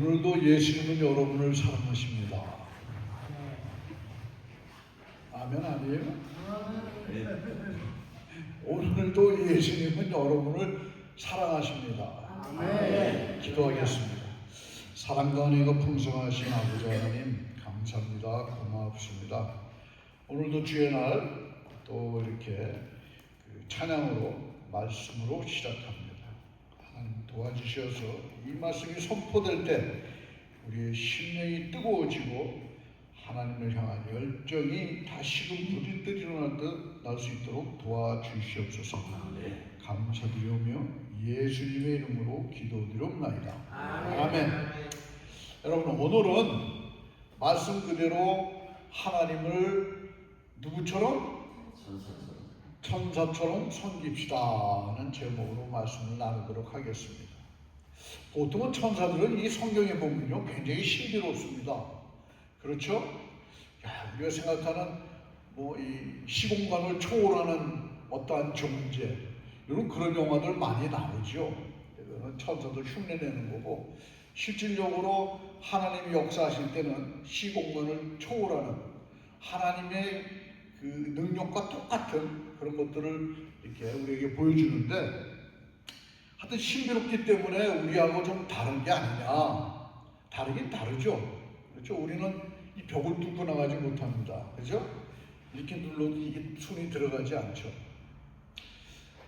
오늘도 예수님은 여러분을 사랑하십니다. 아멘 아니에요? 오늘도 예수님은 여러분을 사랑하십니다. 아멘. 기도하겠습니다. 사랑과 은혜가 풍성하신 아버지 하나님 감사합니다. 고맙습니다. 오늘도 주의 날 또 이렇게 찬양으로 말씀으로 시작합니다. 하나님 도와주셔서 이 말씀이 선포될 때 우리의 심령이 뜨거워지고 하나님을 향한 열정이 다시금 부들들 일어날 듯 날 수 있도록 도와주시옵소서. 감사드리오며 예수님의 이름으로 기도드리옵나이다. 아멘. 여러분, 오늘은 말씀 그대로 하나님을 누구처럼? 천사처럼 섬깁시다는 제목으로 말씀을 나누도록 하겠습니다. 보통은 천사들은 이 성경에 보면요 굉장히 신비롭습니다. 그렇죠? 우리가 생각하는 이 시공간을 초월하는 어떠한 존재, 이런 그런 영화들 많이 나오죠. 이거는 천사들 흉내내는 거고, 실질적으로 하나님이 역사하실 때는 시공간을 초월하는 하나님의 그 능력과 똑같은 그런 것들을 이렇게 우리에게 보여주는데, 하여튼 신비롭기 때문에 우리하고 좀 다른 게 아니냐. 다르긴 다르죠. 그렇죠? 우리는 이 벽을 뚫고 나가지 못합니다. 그렇죠? 이렇게 눌러도 이게 손이 들어가지 않죠.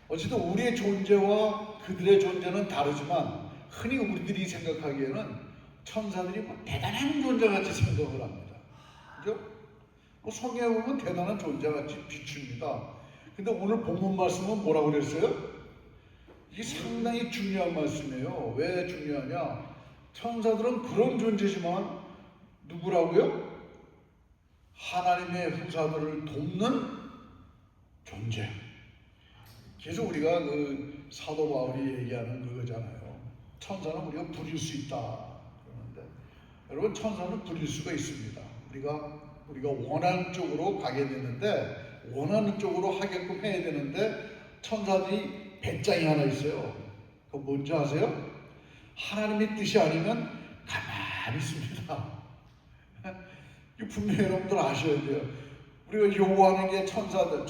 어쨌든 우리의 존재와 그들의 존재는 다르지만 흔히 우리들이 생각하기에는 천사들이 대단한 존재같이 생각을 합니다. 그죠? 성경에 보면 대단한 존재같이 비춥니다. 근데 오늘 본문 말씀은 뭐라고 그랬어요? 이게 상당히 중요한 말씀이에요. 왜 중요하냐? 천사들은 그런 존재지만 누구라고요? 하나님의 후사들을 돕는 존재. 그래서 우리가 그 사도 바울이 얘기하는 그거잖아요. 천사는 우리가 부릴 수 있다 그러는데, 여러분, 천사는 부릴 수가 있습니다. 우리가 원하는 쪽으로 가게 되는데, 원하는 쪽으로 하게끔 해야 되는데, 천사들이 배짱이 하나 있어요. 그거 뭔지 아세요? 하나님의 뜻이 아니면 가만히 있습니다. 이거 분명히 여러분들 아셔야 돼요. 우리가 요구하는 게 천사들,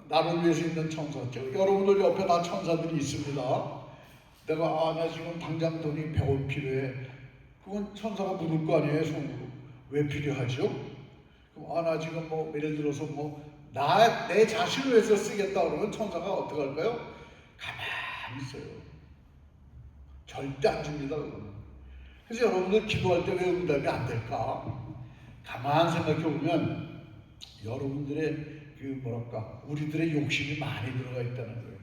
나를 위해서 있는 천사죠. 여러분들 옆에 다 천사들이 있습니다. 나 지금 당장 돈이 100원 필요해. 그건 천사가 묻을 거 아니에요, 속으로. 왜 필요하죠? 그럼 나 지금 예를 들어서 내 자신을 위해서 쓰겠다 그러면 천사가 어떻게 할까요? 가만히 있어요. 절대 안 줍니다. 그래서 여러분들 기도할 때 왜 응답이 안 될까? 가만 생각해 보면 여러분들의 우리들의 욕심이 많이 들어가 있다는 거예요.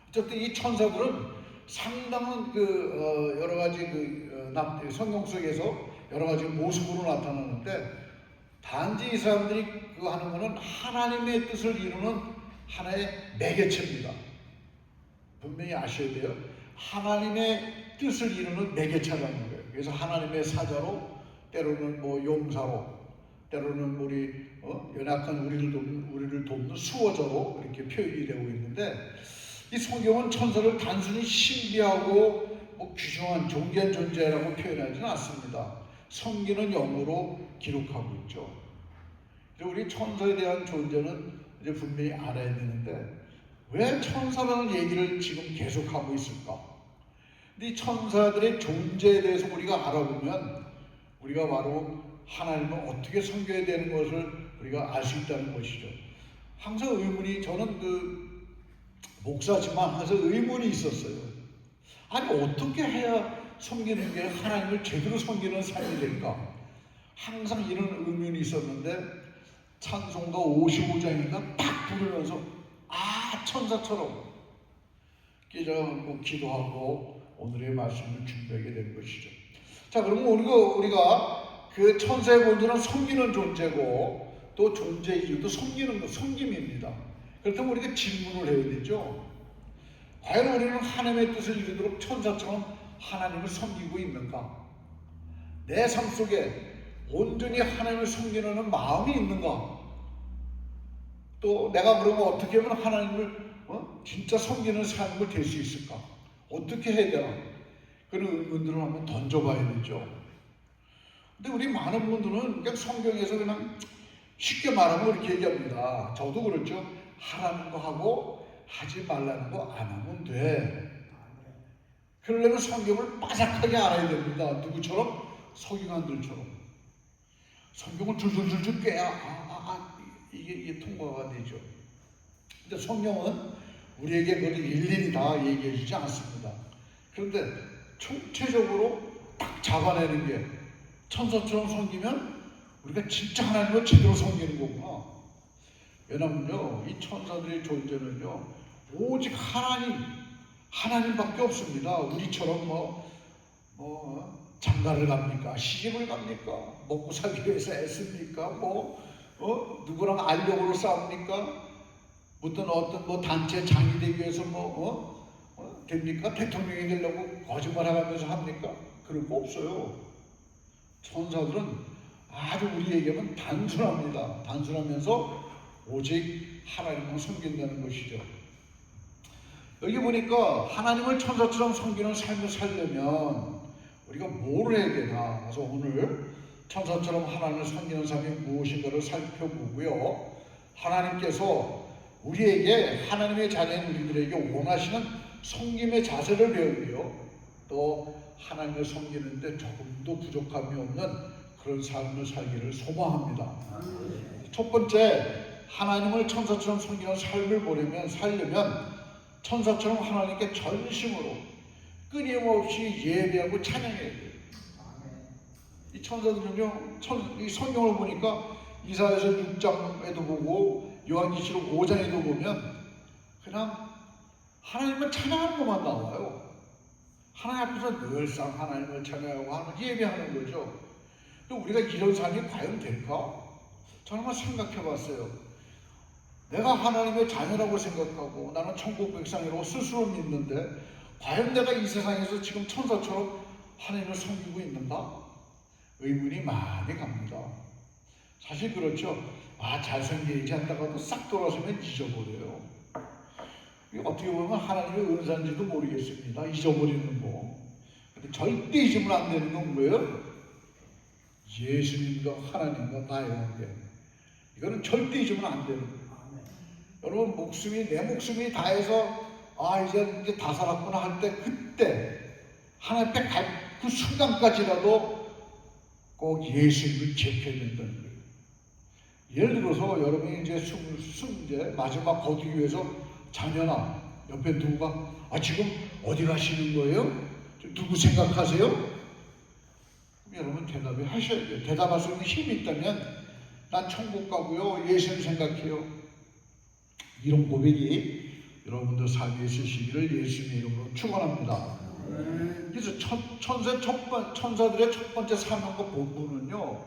어쨌든 이 천사들은 상당한 여러 가지 성경 속에서 여러 가지 모습으로 나타나는데, 단지 이 사람들이 그거 하는 거는 하나님의 뜻을 이루는 하나의 매개체입니다. 분명히 아셔야 돼요. 하나님의 뜻을 이루는 매개체라는 거예요. 그래서 하나님의 사자로, 때로는 용사로, 때로는 연약한 우리를 돕는 수호자로 이렇게 표현이 되고 있는데, 이 성경은 천사를 단순히 신비하고 귀중한 존귀한 존재라고 표현하지는 않습니다. 섬기는 영으로 기록하고 있죠. 우리 천사에 대한 존재는 이제 분명히 알아야 되는데, 왜 천사라는 얘기를 지금 계속하고 있을까? 근데 이 천사들의 존재에 대해서 우리가 알아보면 우리가 바로 하나님을 어떻게 섬겨야 되는 것을 우리가 알 수 있다는 것이죠. 항상 저는 목사지만 항상 의문이 있었어요. 아니, 어떻게 해야 섬기는 게 하나님을 제대로 섬기는 삶이 될까? 항상 이런 의문이 있었는데, 찬송가 55장인가 딱 부르면서 천사처럼 기도하고 오늘의 말씀을 준비하게 된 것이죠. 자, 그러면 우리가 그 천사의 본질은 섬기는 존재고, 또 존재의 이유도 섬김입니다. 그렇다면 우리가 질문을 해야 되죠. 과연 우리는 하나님의 뜻을 이루도록 천사처럼 하나님을 섬기고 있는가? 내 삶 속에 온전히 하나님을 섬기는 마음이 있는가? 또 내가 그러면 어떻게 하면 하나님을 진짜 섬기는 삶을 될 수 있을까? 어떻게 해야 되나? 그런 의문들을 한번 던져봐야 되죠. 근데 우리 많은 분들은 그냥 성경에서 그냥 쉽게 말하면 이렇게 얘기합니다. 저도 그렇죠. 하라는 거 하고 하지 말라는 거 안 하면 돼. 그러려면 성경을 빠삭하게 알아야 됩니다. 누구처럼? 서기관들처럼. 성경을 줄줄줄줄 꿰야 이게 통과가 되죠. 근데 성경은 우리에게 그걸 일일이 다 얘기해 주지 않습니다. 그런데 총체적으로 딱 잡아내는 게 천사처럼 섬기면 우리가 진짜 하나님을 제대로 섬기는 거구나. 왜냐면요, 이 천사들의 존재는요, 오직 하나님밖에 없습니다. 우리처럼 장가를 갑니까? 시집을 갑니까? 먹고 살기 위해서 애씁니까? 누구랑 알력으로 싸웁니까? 어떤 단체 장이 되기 위해서 됩니까? 대통령이 되려고 거짓말 해가면서 합니까? 그런 거 없어요. 천사들은 아주 우리에게는 단순합니다. 단순하면서 오직 하나님을 섬긴다는 것이죠. 여기 보니까 하나님을 천사처럼 섬기는 삶을 살려면 우리가 뭘 해야 되나? 그래서 오늘 천사처럼 하나님을 섬기는 삶이 무엇인가를 살펴보고요. 하나님께서 우리에게 하나님의 자녀인 우리들에게 원하시는 섬김의 자세를 배우고요. 또 하나님을 섬기는데 조금도 부족함이 없는 그런 삶을 살기를 소망합니다. 첫 번째, 하나님을 천사처럼 섬기는 삶을 살려면 천사처럼 하나님께 전심으로 끊임없이 예배하고 찬양해야 돼요. 이 천사들은요, 이 성경을 보니까 이사야서 6장에도 보고 요한계시록 5장에도 보면 그냥 하나님을 찬양하는 것만 나와요. 하나님 앞에서 늘상 하나님을 찬양하고 하나님을 예배하는 거죠. 근데 우리가 이런 삶이 과연 될까? 저는 한번 생각해 봤어요. 내가 하나님의 자녀라고 생각하고 나는 천국 백성이라고 스스로 믿는데 과연 내가 이 세상에서 지금 천사처럼 하나님을 섬기고 있는가? 의문이 많이 갑니다. 사실 그렇죠. 잘생기지 않다가도 싹 돌아서면 잊어버려요. 이게 어떻게 보면 하나님의 은사인지도 모르겠습니다. 잊어버리는 거. 근데 절대 잊으면 안 되는 건 뭐예요? 예수님과 하나님과 나의 관계. 이거는 절대 잊으면 안 되는 거예요. 여러분, 내 목숨이 다해서 이제 다 살았구나 할 때, 그때 하나님 앞에 갈 그 순간까지라도 꼭 예수님을 기억해야 된다는 거예요. 예를 들어서 여러분이 이제 마지막 거두기 위해서 자녀나 옆에 누가 지금 어디 가시는 거예요? 누구 생각하세요? 그럼 여러분 대답을 하셔야 돼요. 대답할 수 있는 힘이 있다면 난 천국 가고요, 예수님 생각해요. 이런 고백이 여러분들 삶에 있으시기를 예수님의 이름으로 축원합니다. 그래서 천사들의 첫 번째 사명과 본분은요,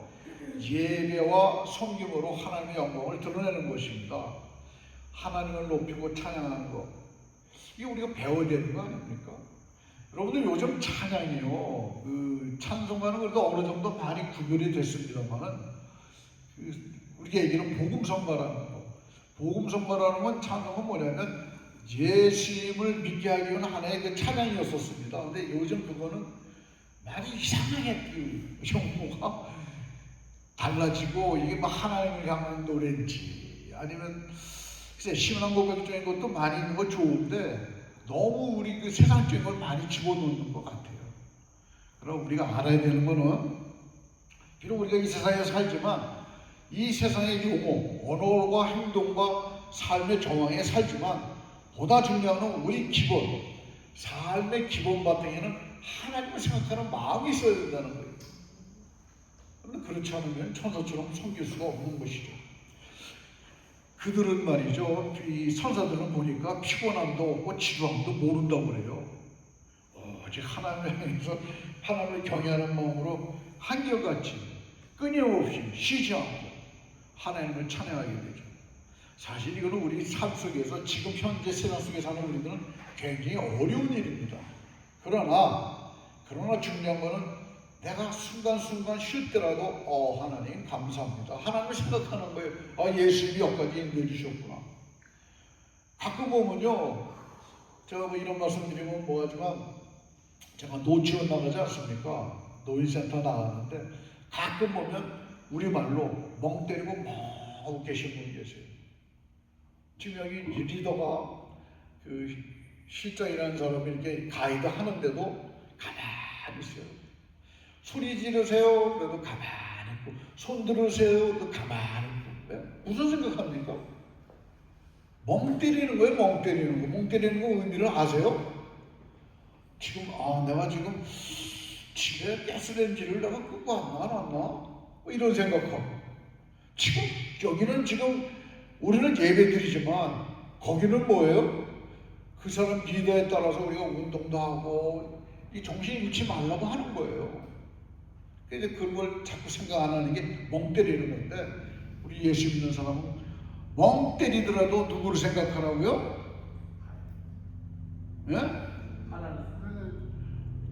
예배와 섬김으로 하나님의 영광을 드러내는 것입니다. 하나님을 높이고 찬양하는 것, 이게 우리가 배워야 되는 거 아닙니까? 여러분들 요즘 찬양이요, 찬송가는 그래도 어느 정도 많이 구별이 됐습니다만은 우리가 얘기는 복음성가라는 거. 복음성가라는 건 찬송은 뭐냐면 예수님을 믿게 하기 위한 하나의 그 찬양이었었습니다. 근데 요즘 그거는 많이 이상하게 용어가 달라지고 이게 막 하나님을 향한 노래인지 아니면 글쎄 시원한 고백적인 것도 많이 있는 거 좋은데 너무 우리 그 세상적인 걸 많이 집어넣는 것 같아요. 그럼 우리가 알아야 되는 거는 비록 우리가 이 세상에 살지만 이 세상의 용어, 언어와 행동과 삶의 정황에 살지만 보다 중요한 건 우리 기본, 삶의 기본 바탕에는 하나님을 생각하는 마음이 있어야 된다는 거예요. 그런데 그렇지 않으면 천사처럼 섬길 수가 없는 것이죠. 그들은 말이죠, 이 천사들은 보니까 피곤함도 없고 지루함도 모른다고 그래요. 오직 하나님을 향해서 하나님을 경외하는 마음으로 한결같이 끊임없이 쉬지 않고 하나님을 찬양하게 되죠. 사실 이거는 우리 삶 속에서 지금 현재 세상 속에 사는 우리들은 굉장히 어려운 일입니다. 그러나 중요한 거는 내가 순간순간 쉴 때라도 하나님 감사합니다. 하나님을 생각하는 거예요. 예수님이 여기까지 인도해 주셨구나. 가끔 보면요, 제가 이런 말씀 드리면 뭐하지만 제가 노치원 나가지 않습니까? 노인센터 나가는데 가끔 보면 우리말로 멍 때리고 멍 계신 분이 계세요. 지금 여기 리더가 그 실장이라는 사람이 이렇게 가이드 하는데도 가만히 있어요. 소리 지르세요. 그래도 가만히 있고, 손 들으세요. 또 가만히 있고. 네? 무슨 생각합니까? 멍 때리는 거예요. 멍 때리는 거. 멍 때리는 거 의미를 아세요? 지금 내가 지금 집에 가스레인지를 내가 끄고 왔나 안 왔나? 뭐 이런 생각하고, 지금 여기는 지금 우리는 예배드리지만 거기는 뭐예요? 그 사람 리더에 따라서 우리가 운동도 하고 이 정신 잃지 말라고 하는 거예요. 그래서 그런 걸 자꾸 생각 안 하는 게 멍 때리는 건데, 우리 예수 믿는 사람은 멍 때리더라도 누구를 생각하라고요? 예?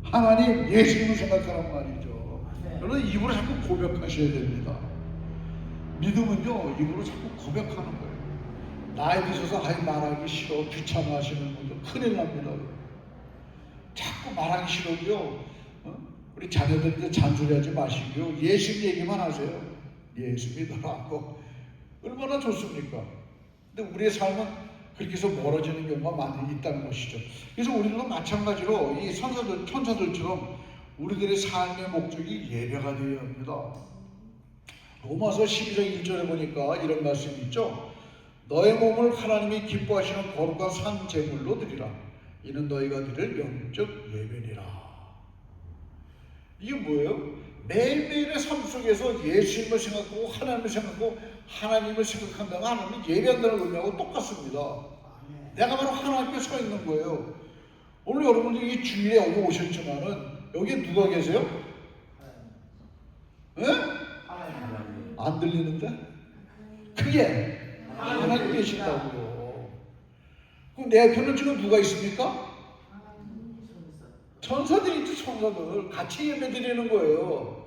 하나님, 예수님을 생각하란 말이죠. 여러분 입으로 자꾸 고백하셔야 됩니다. 믿음은요, 입으로 자꾸 고백하는 거예요. 나이 드셔서 말하기 싫어, 귀찮아하시는 분들 큰일 납니다. 자꾸 말하기 싫어도요, 우리 자녀들한테 잔소리하지 마시고요, 예수 얘기만 하세요. 예수 믿어라고. 얼마나 좋습니까? 근데 우리의 삶은 그렇게 해서 멀어지는 경우가 많이 있다는 것이죠. 그래서 우리도 마찬가지로 이 천사들처럼 우리들의 삶의 목적이 예배가 되어야 합니다. 로마서 12장 1절에 보니까 이런 말씀이 있죠. 너의 몸을 하나님이 기뻐하시는 거룩한 산 제물로 드리라. 이는 너희가 드릴 영적 예배니라. 이게 뭐예요? 매일매일의 삶 속에서 예수님을 생각하고 하나님을 생각하고 하나님을 생각한다고 하나님을 예배한다는 의미하고 똑같습니다. 내가 바로 하나님 앞에 서 있는 거예요. 오늘 여러분들이 주일에 여기 오셨지만은 여기에 누가 계세요? 네? 안 들리는데? 크게 하나님 계신다고요. 그럼 내 옆에는 지금 누가 있습니까? 천사들이 있죠. 천사들 같이 예배드리는 거예요.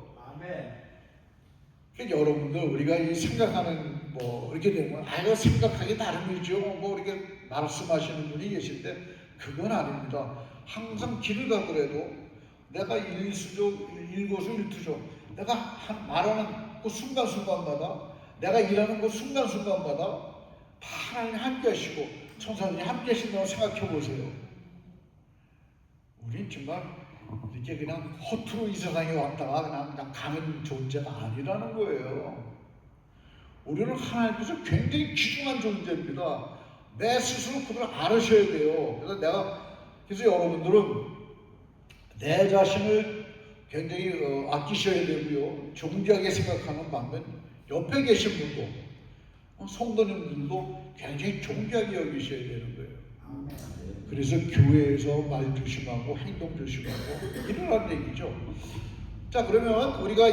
그러니까 여러분들 우리가 이 생각하는 이렇게 되면 이거 생각하기 나름이죠. 이렇게 말씀하시는 분이 계신데 그건 아닙니다. 항상 길을 가더라도 내가 일거수일투족 내가 말하는 그 순간순간마다 내가 일하는 그 순간순간마다 다 하나님이 함께 하시고 천사들이 함께 하신다고 생각해 보세요. 우린 정말 이렇게 그냥 허투루 이 세상에 왔다가 그냥 가는 존재가 아니라는 거예요. 우리는 하나님 앞에서 굉장히 귀중한 존재입니다. 내 스스로 그걸 알으셔야 돼요. 그래서 여러분들은 내 자신을 굉장히 아끼셔야 되고요. 존귀하게 생각하는 반면 옆에 계신 분도 성도님들도 굉장히 존귀하게 여기셔야 되는 거예요. 그래서 교회에서 말 조심하고 행동 조심하고 이러라는 얘기죠. 자, 그러면 우리가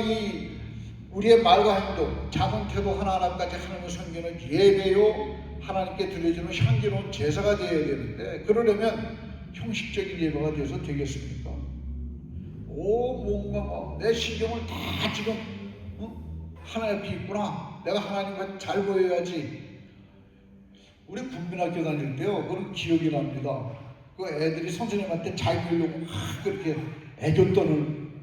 우리의 말과 행동, 작은 태도 하나하나까지 하나님을 섬기는 예배요 하나님께 드려지는 향기로운 제사가 되어야 되는데, 그러려면 형식적인 예배가 되어서 되겠습니까? 뭔가 내 신경을 다 지금 하나님 앞에 있구나. 내가 하나님과 잘 보여야지. 우리 국민학교 다닐 때요, 그런 기억이 납니다. 그 애들이 선생님한테 잘 보려고 그렇게 애교 떠는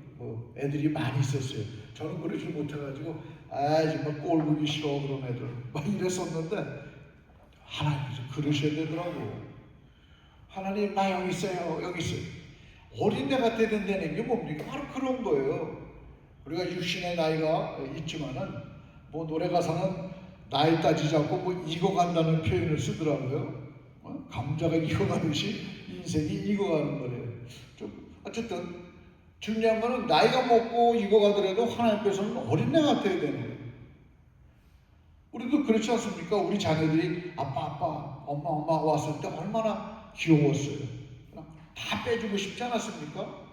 애들이 많이 있었어요. 저는 그러지 못해가지고 정말 꼴 보기 싫어 그런 애들 막 이랬었는데 하나님께서 그러셔야 되더라고. 하나님 나 여기 있어요. 여기 있어요. 어린애가 된다는 게 뭡니까? 바로 그런 거예요. 우리가 육신의 나이가 있지만은 노래 가사는 나이 따지지 않고 익어간다는 표현을 쓰더라고요. 감자가 익어가듯이 인생이 익어가는 거래요. 어쨌든 중요한 거는 나이가 먹고 익어가더라도 하나님 앞에서는 어린애 같아야 되는 거예요. 우리도 그렇지 않습니까? 우리 자녀들이 아빠, 엄마 왔을 때 얼마나 귀여웠어요. 다 빼주고 싶지 않았습니까?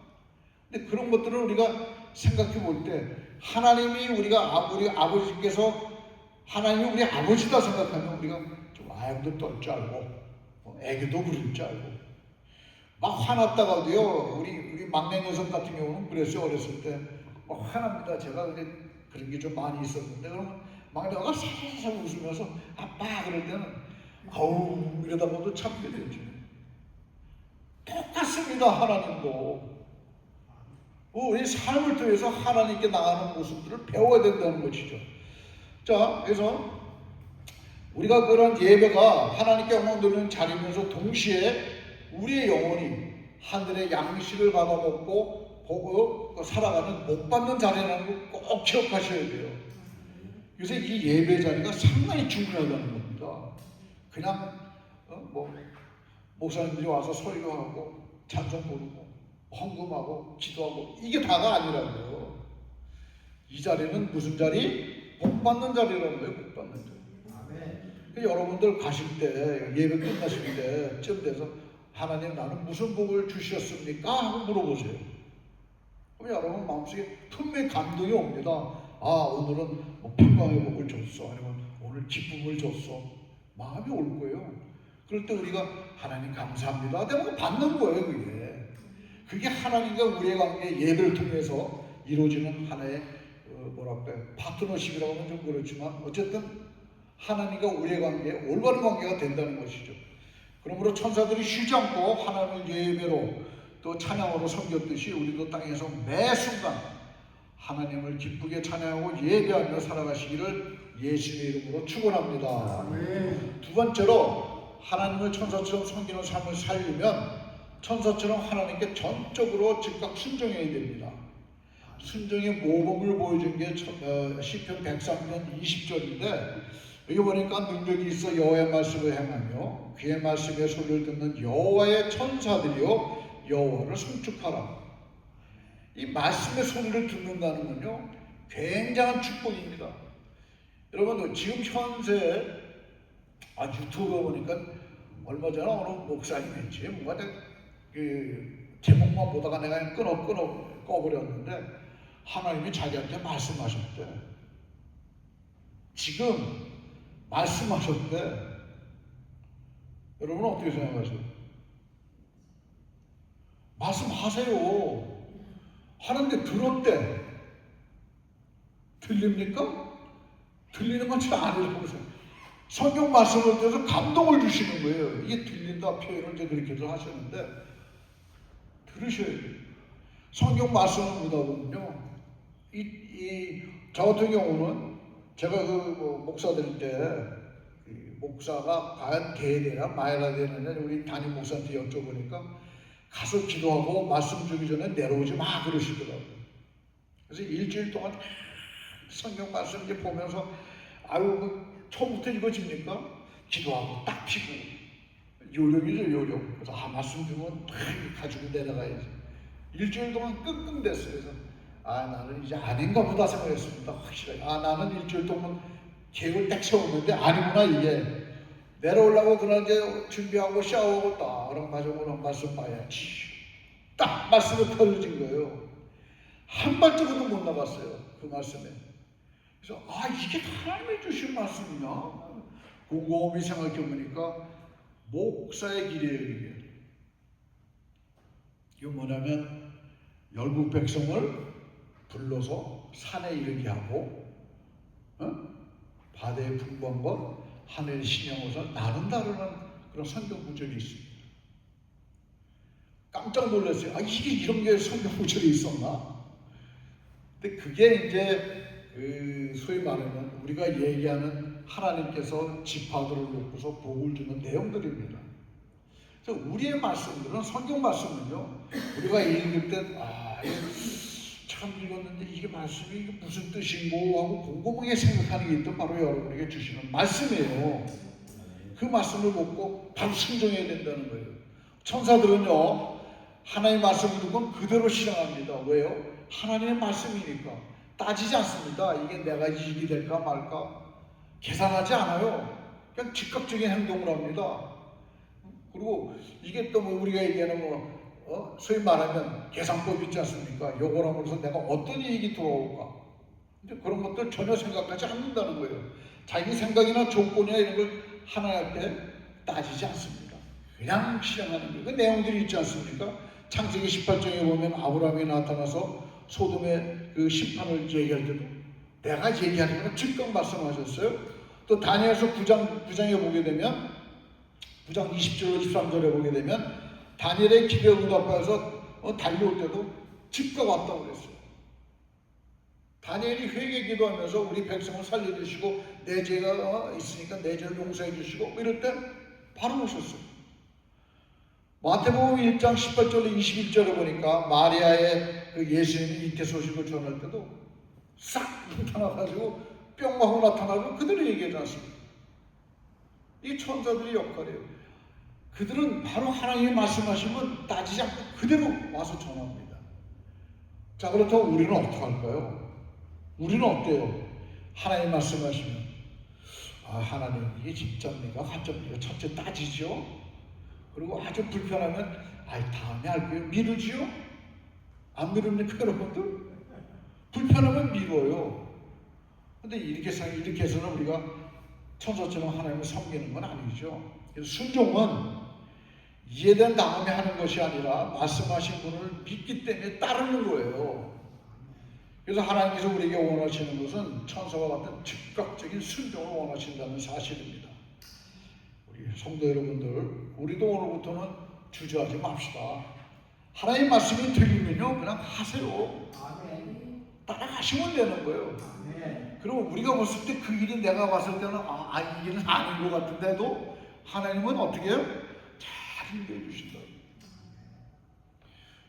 근데 그런 것들을 우리가 생각해 볼 때 하나님이 우리 아버지께서 하나님이 우리 아버지다 생각하면 우리가 좀 아양도 떨 줄 알고 애교도 부릴 줄 알고 막 화났다가도요, 우리 막내 녀석 같은 경우는 그랬어요. 어렸을 때 화납니다. 제가 그런 게 좀 많이 있었는데 그러면 막내가 살살 웃으면서 아빠 그럴 때는 이러다 보도 참게 되죠. 똑같습니다. 하나님도 우리 삶을 통해서 하나님께 나가는 모습들을 배워야 된다는 것이죠. 자, 그래서 우리가 그런 예배가 하나님께 영광 돌리는 자리면서 동시에 우리의 영혼이 하늘의 양식을 받아먹고 보고 살아가는 복 받는 자리라는 걸 꼭 기억하셔야 돼요. 요새 이 예배 자리가 상당히 중요하다는 겁니다. 그냥 목사님들이 와서 설교하고 찬송 부르고 헌금하고 기도하고 이게 다가 아니라고요. 이 자리는 무슨 자리? 복 받는 자리라는 거예요. 복 받는 자리. 여러분들 가실 때 예배 끝나실 때쯤 돼서 하나님 나는 무슨 복을 주셨습니까? 하고 물어보세요. 그럼 여러분 마음속에 분명히 감동이 옵니다. 아, 오늘은 뭐 평강의 복을 줬어, 아니면 오늘 기쁨을 줬어, 마음이 올 거예요. 그럴 때 우리가 하나님 감사합니다 하면 받는 거예요. 그게 하나님과 우리의 관계, 예배를 통해서 이루어지는 하나의 파트너십이라고 하면 좀 그렇지만 어쨌든 하나님과 우리의 관계, 올바른 관계가 된다는 것이죠. 그러므로 천사들이 쉬지 않고 하나님을 예배로 또 찬양으로 섬겼듯이 우리도 땅에서 매 순간 하나님을 기쁘게 찬양하고 예배하며 살아가시기를 예수의 이름으로 축원합니다. 두 번째로 하나님을 천사처럼 섬기는 삶을 살려면 천사처럼 하나님께 전적으로 즉각 순종해야 됩니다. 순종의 모범을 보여준 게 시편 103편 20절인데 여기 보니까 능력이 있어 여호와의 말씀을 행하며 그의 말씀의 소리를 듣는 여호와의 천사들이요 여호와를 송축하라. 이 말씀의 소리를 듣는다는 건요 굉장한 축복입니다. 여러분 지금 현재 유튜브 보니까 얼마 전에 어느 목사님인지 뭔가 그 제목만 보다가 내가 꺼버렸는데 하나님이 자기한테 말씀하셨대. 지금 말씀하셨대. 여러분은 어떻게 생각하세요? 말씀하세요. 하는데 들었대. 들립니까? 들리는 건 잘 아니라고 생각해요. 성경 말씀을 통해서 감동을 주시는 거예요. 이게 들린다 표현을 이제 그렇게도 하셨는데 들으셔야 돼요. 성경 말씀을 보다 보면요, 저 같은 경우는 제가 목사들 때 목사가 과연 돼야 되나 말아야 되느냐 우리 담임 목사한테 여쭤보니까 가서 기도하고 말씀 주기 전에 내려오지 마 그러시더라고요. 그래서 일주일 동안 성경 말씀 이제 보면서 처음부터 읽어집니까? 기도하고 딱 피고 요령이죠, 요령. 그래서 말씀 주면 가지고 내려가야지. 일주일 동안 끙끙댔어요. 그래서 나는 이제 아닌가 보다 생각했습니다. 확실하게. 나는 일주일 동안 계획을 딱 세웠는데 아니구나 이게. 내려오려고 그날 이제 준비하고 샤워하고 딱 가져오는 말씀 봐야지. 딱 말씀에 펴진 거예요. 한 발짝도 못 나갔어요. 그 말씀에. 그래서 이게 하나님이 주신 말씀이냐? 곰곰이 생각해 보니까 목사의 길이에요. 이게 뭐냐면 열국 백성을 불러서 산에 이르게 하고 바다의 풍광과 하늘의 신령호사 나눈다라는 그런 성경 구절이 있습니다. 깜짝 놀랐어요. 이게 이런 게 성경 구절이 있었나? 근데 그게 이제 소위 말하면 우리가 얘기하는 하나님께서 지파들을 놓고서 복을 주는 내용들입니다. 그래서 우리의 말씀들은 성경 말씀은요 우리가 읽을 때 참 읽었는데 이게 말씀이 이게 무슨 뜻인고 하고 곰곰하게 생각하는 게 있던 바로 여러분에게 주시는 말씀이에요. 그 말씀을 보고 바로 순종해야 된다는 거예요. 천사들은요 하나님의 말씀을 듣고 그대로 실행합니다. 왜요? 하나님의 말씀이니까 따지지 않습니다. 이게 내가 이익이 될까 말까 계산하지 않아요. 그냥 즉각적인 행동을 합니다. 그리고 이게 또 우리가 얘기하는 소위 말하면 계산법 있지 않습니까? 요걸 하면서 내가 어떤 이익이 들어올까? 근데 그런 것들 전혀 생각하지 않는다는 거예요. 자기 생각이나 조건이나 이런 걸 하나님 앞에 따지지 않습니다. 그냥 실행하는 거예요. 그 내용들이 있지 않습니까? 창세기 18장에 보면 아브라함이 나타나서 소돔의 그 심판을 얘기할 때도 내가 얘기하는 건 즉각 말씀하셨어요. 또 다니엘서 9장에 보게 되면 9장 20절 23절에 보게 되면 다니엘의 기도에 응답하여서 달려올 때도 즉각 왔다고 그랬어요. 다니엘이 회개 기도하면서 우리 백성을 살려주시고 내 죄가 있으니까 내 죄를 용서해 주시고 이럴 때 바로 오셨어요. 마태복음 1장 18절로 21절에 보니까 마리아의 그 예수님이 잉태 소식을 전할 때도 싹 나타나가지고 뿅 하고 나타나고 그들이 얘기하지 않습니다. 이 천사들의 역할이에요. 그들은 바로 하나님이 말씀하시면 따지지 않고 그대로 와서 전합니다. 자, 그렇다면 우리는 어떻게 할까요? 우리는 어때요? 하나님 말씀하시면 하나님 이게 진짜입니까? 가짜입니까? 첫째 따지죠. 그리고 아주 불편하면 다음에 할게요. 미루지요? 안 미룹니까 여러분들? 불편하면 미뤄요. 근데 이렇게 해서는 우리가 천사처럼 하나님을 섬기는 건 아니죠. 그래서 순종은 이해된 다음에 하는 것이 아니라 말씀하신 분을 믿기 때문에 따르는 거예요. 그래서 하나님께서 우리에게 원하시는 것은 천사와 같은 즉각적인 순종을 원하신다는 사실입니다. 우리 성도 여러분들, 우리도 오늘부터는 주저하지 맙시다. 하나님 말씀이 들리면요 그냥 하세요. 따라가시면 되는 거예요. 그리고 우리가 봤을 때 그 일이 내가 봤을 때는 이 일은 아닌 것 같은데도 하나님은 어떻게 해요? 잘 인도해 주신다.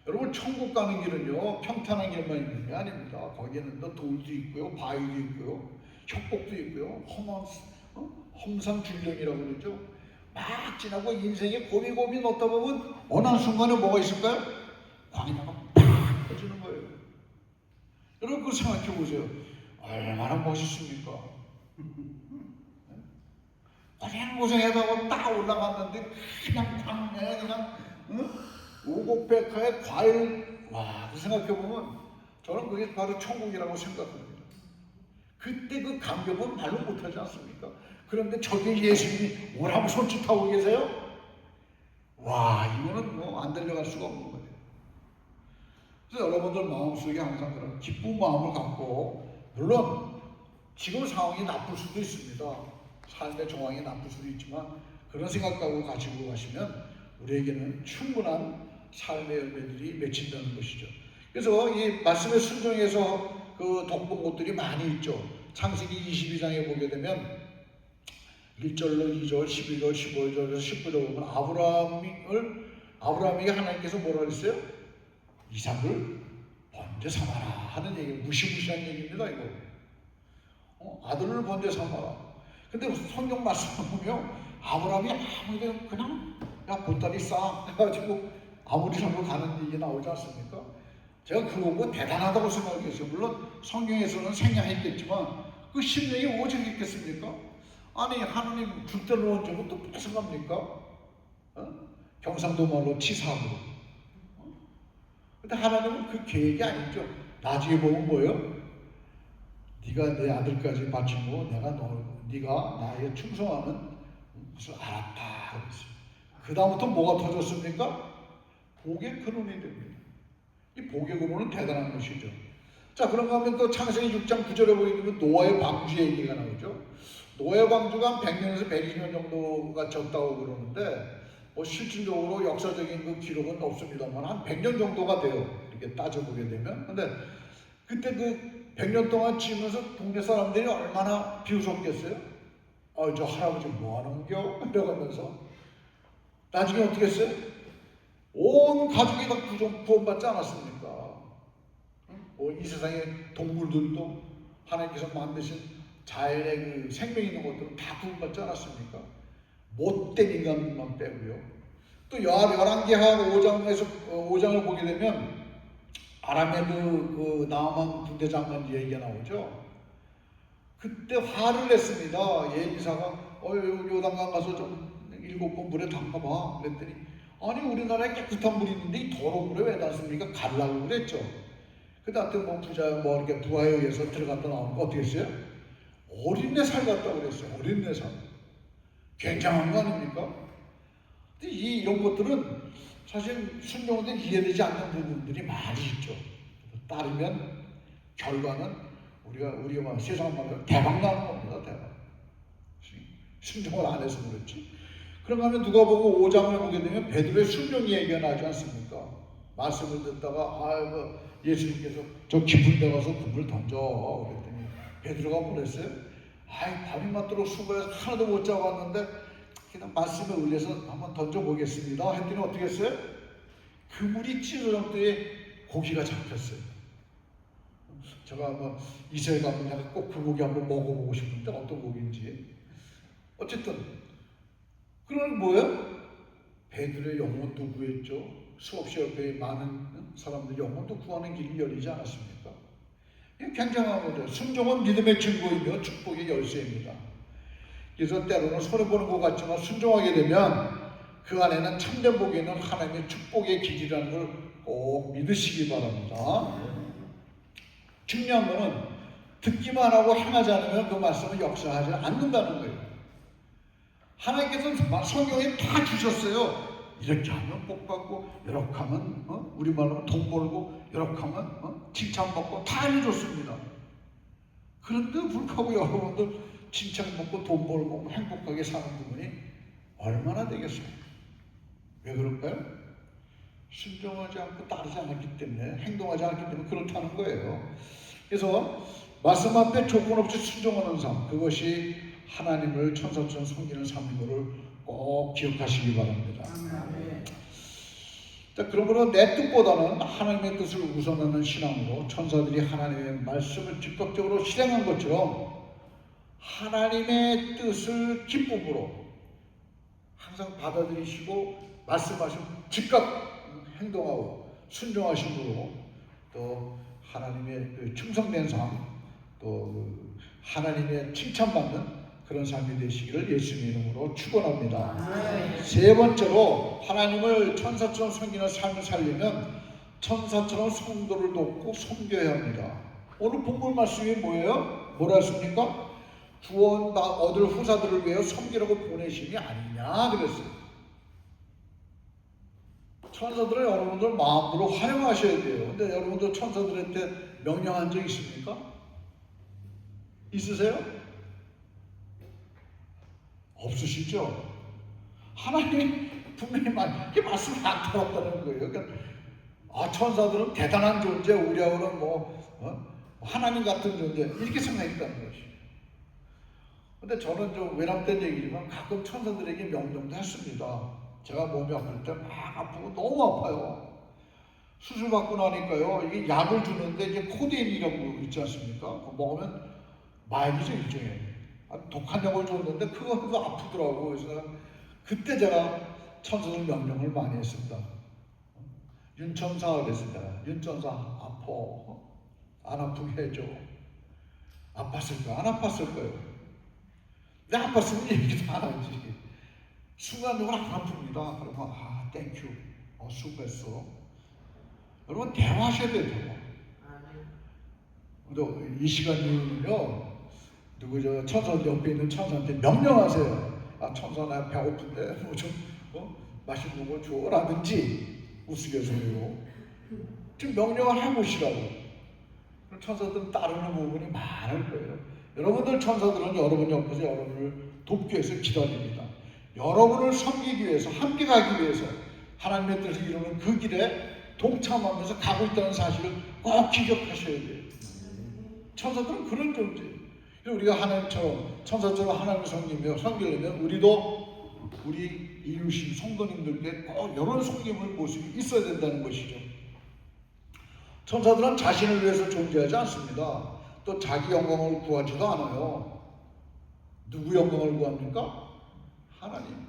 여러분 천국 가는 길은요 평탄한 길만 있는 게 아닙니다. 거기에는 또 돌도 있고요, 바위도 있고요, 협곡도 있고요, 험상준령이라고 그러죠. 막 지나고 인생에 고비고비 넣다 보면 어느 한순간에 뭐가 있을까요? 광야가 팍 터지는 거예요. 여러분 그걸 생각해 보세요. 얼마나 멋있습니까? 고생고생하다가 딱 올라갔는데 그냥 광야에 그냥 오곡백화의 과일 그 생각해보면 저는 그게 바로 천국이라고 생각합니다. 그때 그 감격은 말로 못하지 않습니까? 그런데 저기 예수님이 오라고 손짓하고 계세요? 이거는 뭐 안 들려갈 수가 없는 거예요. 그래서 여러분들 마음속에 항상 그런 기쁜 마음을 갖고, 물론 지금 상황이 나쁠 수도 있습니다. 삶의 정황이 나쁠 수도 있지만 그런 생각하고 가지고 가시면 우리에게는 충분한 삶의 열매들이 맺힌다는 것이죠. 그래서 이 말씀에 순종해서 그 덕본 것들이 많이 있죠. 창세기 22장에 보게 되면 1절로 2절, 12절, 15절에서 19절 보면 아브라함에게 하나님께서 뭐라 그랬어요? 이삭을 번제 삼아라 하는 얘기, 무시무시한 얘기입니다. 이거 아들을 번제 삼아라. 근데 성경 말씀을 보면 아브라함이 아무리 그냥 보따리 싸 해가지고 아무리 살고 가는 얘기 나오지 않습니까? 제가 그거 보고 대단하다고 생각했어요. 물론 성경에서는 생략했겠지만 그 심령이 오직 있겠습니까? 아니 하나님 줄 대로 얹어도 또 뺏어갑니까? 경상도 말로 치사하고. 근데 하나님은 그 계획이 아니죠. 나중에 보면 뭐예요? 네가 내 아들까지 바치고 네가 나에게 충성하는 것을 알았다 그랬어요. 그 다음부터 뭐가 터졌습니까? 복의 근원이 됩니다. 이 복의 근원은 대단한 것이죠. 자, 그런가 하면 또 창세기 6장 9절에 보게 되면 노아의 방주 얘기가 나오죠. 노아의 방주가 한 100년에서 120년 정도가 졌다고 그러는데 실질적으로 역사적인 그 기록은 없습니다만 한 100년 정도가 돼요. 이렇게 따져보게 되면. 근데 그때 그 100년 동안 지으면서 동네 사람들이 얼마나 비웃었겠어요? 저 할아버지 뭐 하는겨? 이러면서 나중에 어떻게 했어요? 온 가족이 다 구원받지 않았습니까? 이 세상의 동물들도 하나님께서 만드신 자연의 그 생명 있는 것들은 다 구원받지 않았습니까? 못된 인간만 빼고요. 또 열왕기하 5장을 보게 되면 아람의 그 나아만 군대 장관 얘기가 나오죠. 그때 화를 냈습니다. 예리사가 요단강 가서 좀 7번 물에 담가봐 그랬더니 아니 우리나라에 깨끗한 물이 있는데 이 더러운 물에 왜 닿습니까? 갈라고 그랬죠. 그때 뭐 이렇게 부하에 의해서 들어갔다 나오는 거 어떻게 했어요? 어린애 살 같다고 그랬어요. 어린애 살. 굉장한 거 아닙니까? 근데 이런 것들은 사실 순종된 이해되지 않는 부분들이 많이 있죠. 따르면 결과는 우리가 세상 말로 대박 나는 겁니다. 대박. 순종을 안 해서 그렇지. 그런가 하면 누가 보고 5장을 보게 되면 베드로의 순종 얘기가 나지 않습니까? 말씀을 듣다가 아이고 예수님께서 저 깊은 데 가서 그물 던져 그랬더니 베드로가 뭐랬어요? 아이 밤이 맞도록 수고해서 하나도 못 잡았는데 그냥 말씀에 의해서 한번 던져보겠습니다 했더니 어떻게 했어요? 그물이 찢어질 정도의 고기가 잡혔어요. 제가 한번 이스라엘 가면 내가 꼭 그 고기 한번 먹어보고 싶은데 어떤 고기인지. 어쨌든 그러면 뭐예요? 베드로의 영혼도 구했죠. 수없이 옆에 많은 사람들 영혼도 구하는 길이 열리지 않았습니까? 굉장한 거죠. 순종은 믿음의 증거이며 축복의 열쇠입니다. 그래서 때로는 손해보는 것 같지만 순종하게 되면 그 안에는 참된 복에 있는 하나님의 축복의 길이라는 걸 꼭 믿으시기 바랍니다. 중요한 거는 듣기만 하고 행하지 않으면 그 말씀을 역사하지 않는다는 거예요. 하나님께서는 성경에 다 주셨어요. 이렇게 하면 복 받고, 이렇게 하면 우리말로 돈 벌고, 이렇게 하면 칭찬받고 다 알려줬습니다. 그런데 불구하고 여러분들 칭찬받고 돈 벌고 행복하게 사는 부분이 얼마나 되겠어요? 왜 그럴까요? 순종하지 않고 따르지 않았기 때문에, 행동하지 않기 때문에 그렇다는 거예요. 그래서 말씀 앞에 조건 없이 순종하는 삶, 그것이 하나님을 천사처럼 섬기는 삶인 것을 꼭 기억하시기 바랍니다. 자, 그러므로 내 뜻보다는 하나님의 뜻을 우선하는 신앙으로 천사들이 하나님의 말씀을 즉각적으로 실행한 것처럼 하나님의 뜻을 기쁨으로 항상 받아들이시고 말씀하시면 즉각 행동하고 순종하심으로 또 하나님의 그 충성된 삶, 또 하나님의 칭찬받는 그런 삶이 되시기를 예수님 이름으로 축원합니다. 세 번째로 하나님을 천사처럼 섬기는 삶을 살려면 천사처럼 성도를 돕고 섬겨야 합니다. 오늘 본문 말씀이 뭐예요? 뭐라 했습니까? 구원 얻을 후사들을 위해 섬기라고 보내심이 아니냐 그랬어요. 천사들은 여러분들 마음대로 활용하셔야 돼요. 근데 여러분들 천사들한테 명령한 적 있습니까? 있으세요? 없으시죠? 하나님이 분명히 말씀을 안 들었다는 거예요. 그러니까 천사들은 대단한 존재, 우리하고는 하나님 같은 존재 이렇게 생각했다는 것이에요. 근데 저는 좀 외람된 얘기지만 가끔 천사들에게 명령도 했습니다. 제가 몸이 아플 때 막 아프고 너무 아파요. 수술 받고 나니까요, 이게 약을 주는데 이게 코데인이라고 있지 않습니까? 그거 먹으면 마약이죠, 일종의. 독한 약을 줬는데 그거도 아프더라고. 그래서 그때 제가 천사들 명령을 많이 했습니다. 윤천사 그랬습니다. 윤천사 아파. 안 아프게 해줘. 아팠을 거야? 안 아팠을 거예요? 내 아팠으면 얘기도 안 하지. 순간적으로 안 아픕니다. 그러면 땡큐. 수고했어. 여러분 대화하셔야 돼요. 근데 이 시간이면요, 천사 옆에 있는 천사한테 명령하세요. 천사 나 배고픈데 좀 맛있는 거 줘 라든지 우스갯소리로 좀 명령을 해보시라고. 천사들은 따르는 부분이 많을 거예요. 여러분들 천사들은 여러분 옆에서 여러분을 돕기 위해서 기다립니다. 여러분을 섬기기 위해서, 함께 가기 위해서 하나님의 뜻을 이루는 그 길에 동참하면서 가고 있다는 사실을 꼭 기억하셔야 돼요. 천사들은 그런 존재예요. 우리가 하나님처럼 천사처럼 하나님을 섬기려면 우리도 우리 이루신 성도님들께 꼭 이런 섬김의 모습이 있어야 된다는 것이죠. 천사들은 자신을 위해서 존재하지 않습니다. 또 자기 영광을 구하지도 않아요. 누구 영광을 구합니까? 하나님.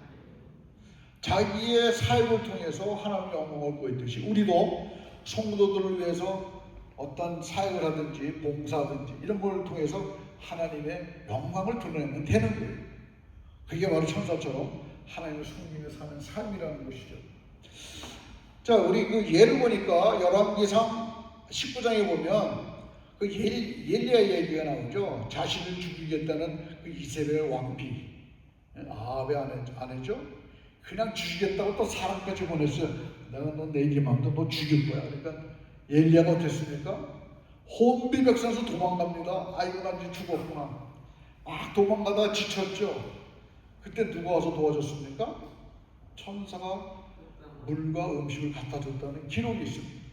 자기의 사역을 통해서 하나님의 영광을 구했듯이 우리도 성도들을 위해서 어떤 사역을 하든지 봉사하든지 이런 걸 통해서 하나님의 영광을 드러내면 되는 거예요. 그게 바로 천사처럼 하나님을 섬기며 사는 삶이라는 것이죠. 자, 우리 그 예를 보니까 열왕기상 19장에 보면 그 엘리야 얘기가 나오죠. 자신을 죽이겠다는 그 이세벨 왕비 아합의 아내죠. 그냥 죽이겠다고 또 사람까지 보냈어요. 내가 너 내기만도 너 죽일 거야. 그러니까 엘리야가 어땠습니까? 혼비백산에서 도망갑니다. 아이고 난 이제 죽었구나. 막 도망가다가 지쳤죠. 그때 누가 와서 도와줬습니까? 천사가 물과 음식을 갖다 줬다는 기록이 있습니다.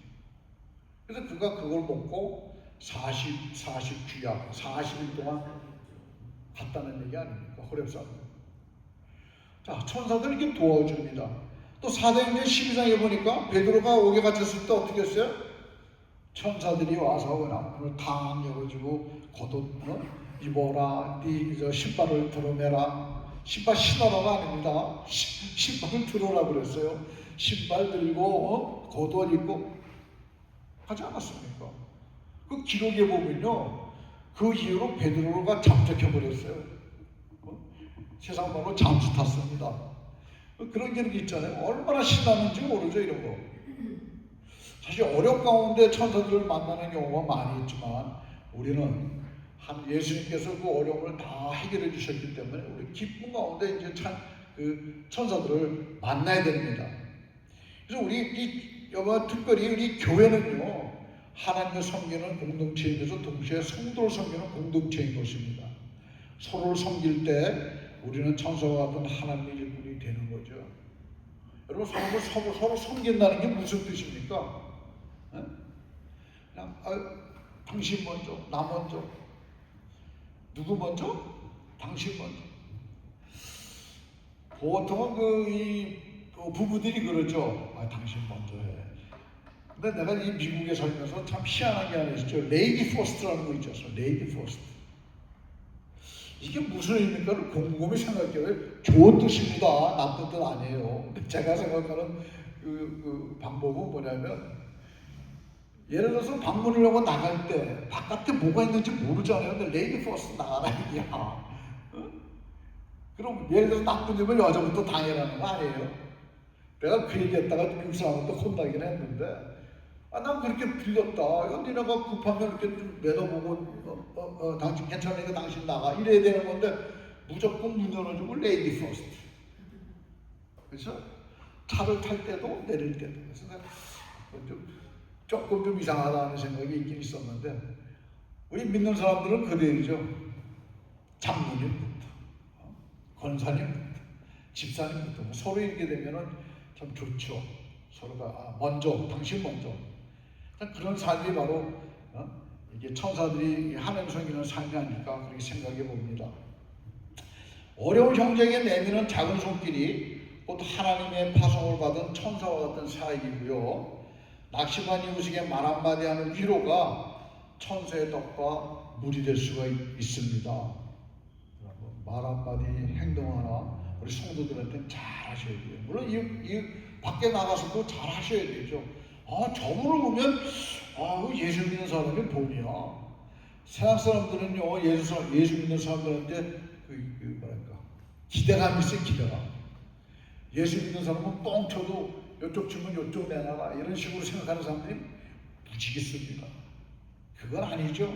그래서 그가 그걸 먹고 40주야 40일 동안 갔다는 얘기 아닙니까? 호렙산. 자, 천사들 이렇게 도와줍니다. 또 사도행전 12장에 보니까 베드로가 옥에 갇혔을 때 어떻게 했어요? 천사들이 와서 그냥 문을 탁 열어주고 겉옷 입어라, 네 신발을 드러내라. 신발 신어라가 아닙니다. 신발을 들어라 그랬어요. 신발 들고 겉옷 입고 하지 않았습니까? 그 기록에 보면요, 그 이후로 베드로가 잠적해 버렸어요. 세상 말로 잠수 탔습니다. 그런 기록이 있잖아요. 얼마나 신나는지 모르죠, 이런 거. 사실 어려움 가운데 천사들을 만나는 경우가 많이 있지만 우리는 예수님께서 그 어려움을 다 해결해 주셨기 때문에 우리 기쁨 가운데 이제 그 천사들을 만나야 됩니다. 그래서 우리 특별히 우리 교회는요, 하나님을 섬기는 공동체이면서 동시에 성도를 섬기는 공동체인 것입니다. 서로를 섬길 때 우리는 천사와 같은 하나님의 일꾼이 되는 거죠. 여러분, 서로 섬긴다는 게 무슨 뜻입니까? 그냥 당신 먼저, 나 먼저, 누구 먼저? 당신 먼저. 보통은 이 부부들이 그러죠. 당신 먼저 해. 근데 내가 이 미국에 살면서 참 희한한 게 하나 있었죠. 레이디 퍼스트라는 거 있죠. 레이디 퍼스트. 이게 무슨 의미인가를 곰곰이 생각해요. 좋은 뜻입니다. 나쁜 뜻 아니에요. 근데 제가 생각하는 그 방법은 뭐냐면, 예를 들어서 방문을 하고 나갈 때 바깥에 뭐가 있는지 모르잖아요. 근데 레이디 퍼스트 나가라 얘기야. 그럼 예를 들어서 나쁜 점을 여자부터 당해라는 거 아니에요? 내가 그 얘기했다가 미국 사람한테 혼나긴 했는데, 난 그렇게 들렸다. 이거 니네가 급하면 이렇게 좀 매너보고, 당신 괜찮으니까 당신 나가. 이래야 되는 건데, 무조건 문 열어주고 레이디 퍼스트. 그래서 차를 탈 때도 내릴 때도. 그래서 조금 좀 이상하다는 생각이 있긴 있었는데, 우리 믿는 사람들은 그대로죠. 장로님부터, 권사님부터, 집사님부터 서로 이렇게 되면은 참 좋죠. 서로가 먼저, 당신 먼저. 그런 삶이 바로 이게 천사들이 하나님 섬기는 삶이 아닐까 그렇게 생각해 봅니다. 어려운 형제에게 내미는 작은 손길이 곧 하나님의 파송을 받은 천사와 같은 사역이고요. 낙심한 이웃에게 말 한마디 하는 위로가 천사의 덕과 물이 될 수가 있습니다. 말 한마디, 행동 하나 우리 성도들한테는 잘 하셔야 돼요. 물론 이 밖에 나가서도 잘 하셔야 되죠. 저분을 보면 예수 믿는 사람이 봄이야. 세상 사람들은요, 예수 믿는 사람들한테 뭐랄까, 기대감이 있어요. 기대감. 예수 믿는 사람은 뻥 쳐도 이쪽 주면 이쪽 내놔라 이런 식으로 생각하는 사람들이 무지개 씁니다. 그건 아니죠.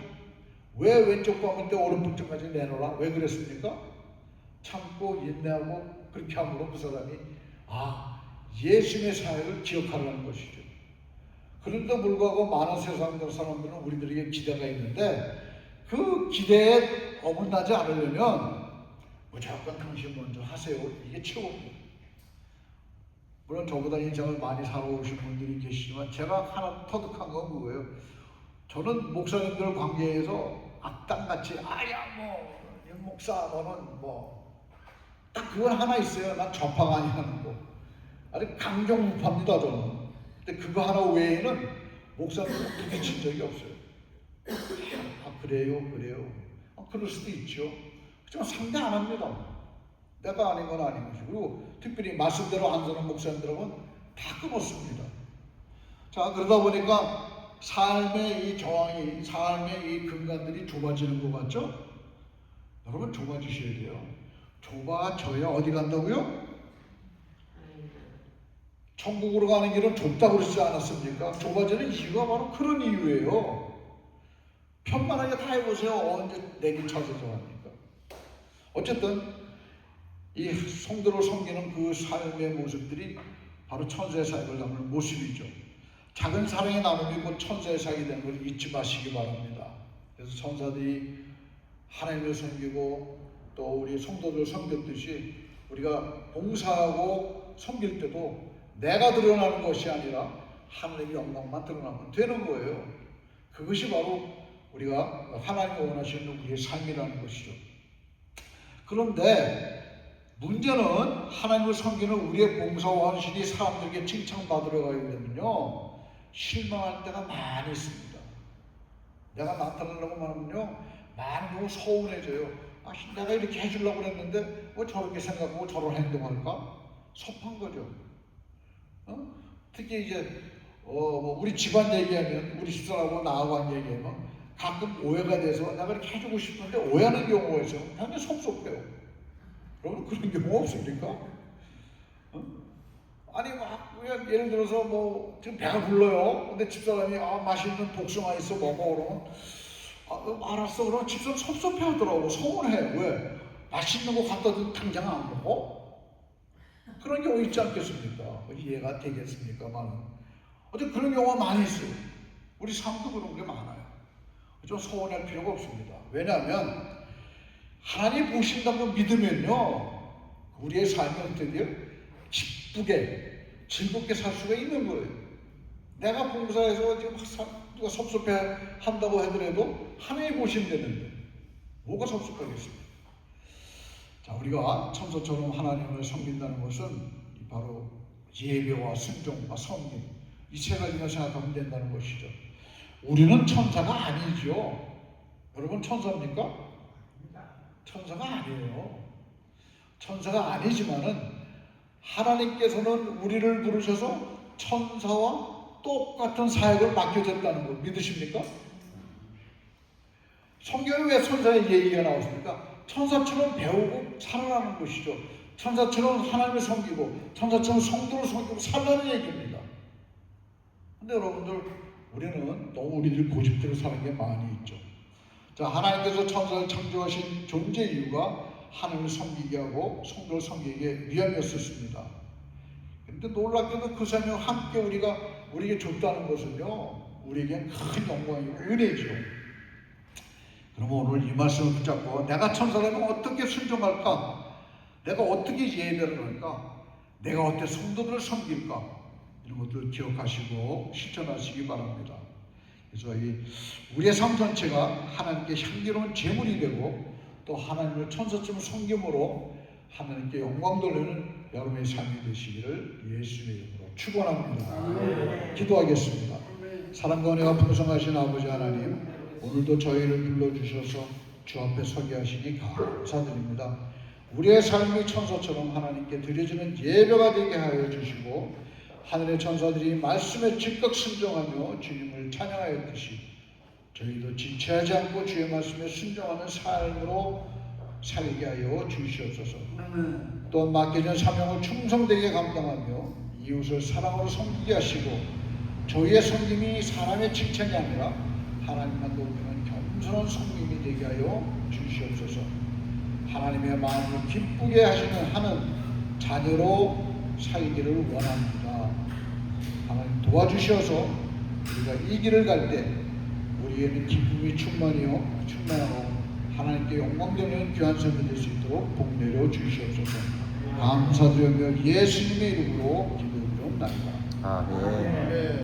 왜 왼쪽 방울 때 오른쪽까지 내놓으라? 왜 그랬습니까? 참고 인내하고 그렇게 함으로 그 사람이 예수님의 사역을 기억하라는 것이죠. 그런데도 불구하고 많은 세상 사람들은 우리들에게 기대가 있는데 그 기대에 어긋나지 않으려면 무조건 당신 먼저 하세요. 이게 최고입니다. 물론 저보다 인생을 많이 살아오신 분들이 계시지만 제가 하나 터득한 건 그거예요. 저는 목사님들 관계에서 악당같이 목사 너는 딱 그건 하나 있어요. 난 좌파가 아니라는 거. 아주 강경무파입니다 저는. 근데 그거 하나 외에는 목사님과 부딪힌 적이 없어요. 그래요. 그럴 수도 있죠. 하지만 상대 안 합니다. 내가 아닌 건 아닌 것이고, 그리고 특별히 말씀대로 안 서는 목사님들하고는 다 끊었습니다. 자, 그러다 보니까 삶의 이 저항이, 삶의 이 근간들이 좁아지는 것 같죠? 여러분 좁아지셔야 돼요. 좁아져야 어디 간다고요? 천국으로 가는 길은 좁다고 그러지 않았습니까? 좁아지는 이유가 바로 그런 이유예요. 편만하게 다 해보세요. 언제 내길 찾아서 합니까? 어쨌든 이 성도를 섬기는 그 삶의 모습들이 바로 천사의 사역을 담는 모습이죠. 작은 사랑의 나눔이 곧 천사의 사역이 되는 걸 잊지 마시기 바랍니다. 그래서 천사들이 하나님을 섬기고 또 우리 성도들 섬겼듯이 우리가 봉사하고 섬길 때도 내가 드러나는 것이 아니라 하나님의 영광만 드러나면 되는 거예요. 그것이 바로 우리가 하나님이 원하시는 우리의 삶이라는 것이죠. 그런데 문제는 하나님을 섬기는 우리의 봉사와 헌신이 사람들에게 칭찬받으러 가게 되면요, 실망할 때가 많이 있습니다. 내가 나타나려고 하면요, 많은 경우 서운해져요. 아, 내가 이렇게 해주려고 그랬는데 왜 저렇게 생각하고 저런 행동할까? 섭한 거죠. 특히 이제 우리 집안 얘기하면, 우리 집사람하고 나하고 한 얘기하면 가끔 오해가 돼서 내가 이렇게 해주고 싶은데 오해하는 경우가 있어요. 굉장히 섭섭해요. 여러분 그런 경우 없습니까? 아니 막 예를 들어서 뭐 지금 배가 불러요. 근데 집사람이 맛있는 복숭아 있어 먹어 그러면 알았어. 그럼 집사람 섭섭해하더라고. 서운해. 왜? 맛있는 거 갖다 도 당장 안 먹어? 그런 경우 있지 않겠습니까? 이해가 되겠습니까만 어쨌든 그런 경우가 많이 있어요. 우리 삶도 그런 게 많아요. 좀 서운할 필요가 없습니다. 왜냐하면 하나님 보신다고 믿으면요, 우리의 삶이 어떻게 기쁘게 즐겁게 살 수가 있는 거예요. 내가 봉사해서 지금 누가 섭섭해 한다고 하더라도 하나님 보신다는데 뭐가 섭섭하겠습니까? 자, 우리가 천사처럼 하나님을 섬긴다는 것은 바로 예배와 순종과 섬김, 이 세 가지만 생각하면 된다는 것이죠. 우리는 천사가 아니죠. 여러분 천사입니까? 천사가 아니에요. 천사가 아니지만은 하나님께서는 우리를 부르셔서 천사와 똑같은 사역을 맡겨줬다는 거 믿으십니까? 성경에 왜 천사의 얘기가 나왔습니까? 천사처럼 배우고 살아가는 것이죠. 천사처럼 하나님을 섬기고 천사처럼 성도를 섬기고 살라는 얘기입니다. 근데 여러분들 우리는 너무 우리들 고집대로 사는 게 많이 있죠. 자, 하나님께서 천사를 창조하신 존재 이유가 하나님을 섬기게 하고 성도를 섬기게 위함이었습니다. 그런데 놀랍게도 그 사명을 함께 우리에게 줬다는 것은요, 우리에겐 큰 영광이고 은혜죠. 그럼 오늘 이 말씀을 붙잡고 내가 천사라면 어떻게 순종할까? 내가 어떻게 예배를 할까? 내가 어떻게 성도들을 섬길까? 이런 것들을 기억하시고 실천하시기 바랍니다. 그래서 우리의 삶 전체가 하나님께 향기로운 제물이 되고 또 하나님을 천사처럼 섬김으로 하나님께 영광 돌리는 여러분의 삶이 되시기를 예수님의 이름으로 축원합니다. 기도하겠습니다. 사랑과 은혜가 풍성하신 아버지 하나님, 오늘도 저희를 불러주셔서 주 앞에 서게 하시니 감사드립니다. 우리의 삶이 천사처럼 하나님께 드려지는 예배가 되게 하여 주시고 하늘의 천사들이 말씀에 즉각 순종하며 주님을 찬양하였듯이 저희도 지체하지 않고 주의 말씀에 순종하는 삶으로 살게 하여 주시옵소서. 또 맡겨진 사명을 충성되게 감당하며 이웃을 사랑으로 섬기게 하시고 저희의 섬김이 사람의 칭찬이 아니라 하나님만 높이는 겸손한 섬김이 되게 하여 주시옵소서. 하나님의 마음을 기쁘게 하는 자녀로 살기를 원합니다. 하나님 도와주셔서 우리가 이 길을 갈 때 우리에게는 기쁨이 충만하고 하나님께 영광되는 귀한 삶이 될 수 있도록 복 내려 주시옵소서. 감사드리며 예수님의 이름으로 기도드리옵나이다. 아멘.